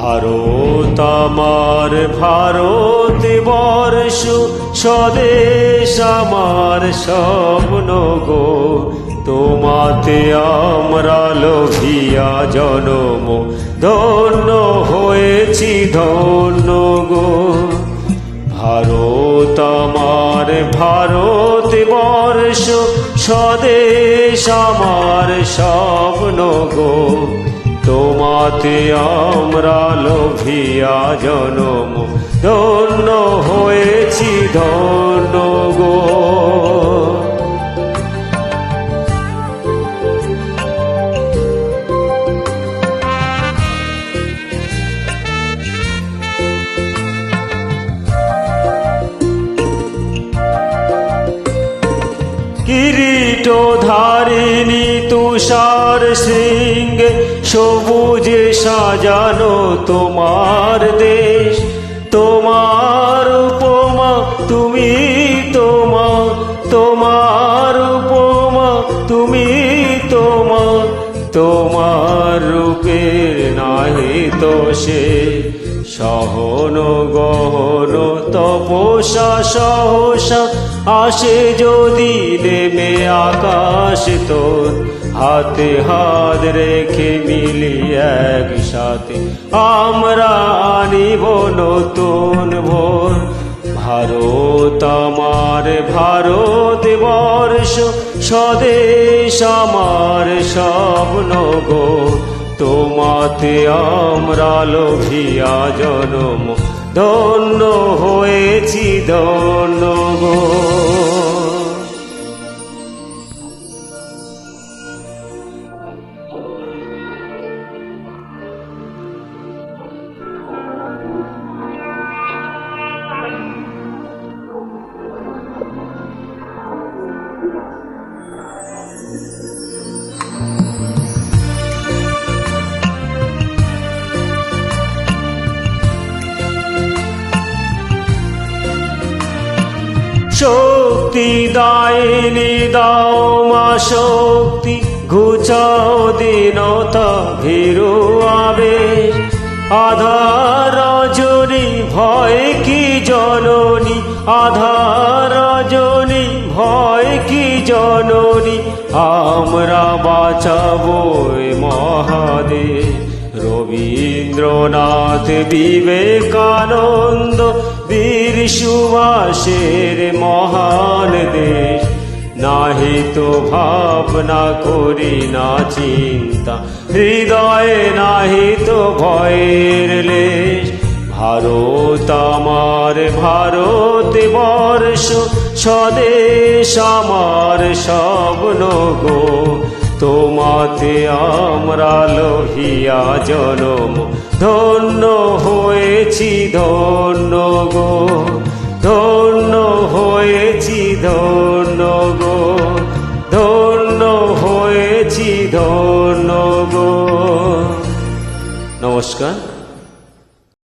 ভারত আমার ভারতবর্ষ, স্বদেশ আমার স্বপ্ন গো। তোমাতে আমরা লোভিয়া জনম, ধন্য হয়েছি ধন্য গো। ভারত আমার ভারতবর্ষ, স্বদেশ আমার স্বপ্ন গো। তোমাতে আমরা লোভিয়া জনম, ধন্য হয়েছি ধন্য গো। কিরীট ধারিণী তুষার শৃঙ্গে, সবুজে সাজানো তোমার দেশ। তোমার উপমা তুমি তোমা, তোমার উপমা তুমি তোমা। তোমার রূপের নাহি তো সে, সহন গহন তপসা সহসা আসে যদি নেমে আকাশ তোর। হাতে হাত রেখে মিলি একসাথে আমরা আনিব নতুন ভোর। ভারত আমার ভারতবর্ষ, স্বদেশ আমার স্বপ্ন গো। তোমাতে আমরা লোভিয়া জনম, ধন্য হয়েছি ধন্য গো। শক্তি দায়নি দাও মা শক্তি, ঘুচাও দীনতা ভীরু আবেশ। আধার রজনী ভয় কি জননী, আধার রজনী ভয় কি জননী। আমরা বাঁচাবো এ মহাদেশ। রবীন্দ্রনাথ বিবেকানন্দ বীর সুভাষের মহান দেশ। নাহি তো ভাবনা করি না চিন্তা, হৃদয়ে নাহি তো ভয়ের লেশ। ভারত আমার ভারতবর্ষ, স্বদেশ আমার স্বপ্ন গো। তোমাতে আমরা লোভিয়া জনম, ধন্য হয়েছি ধন্য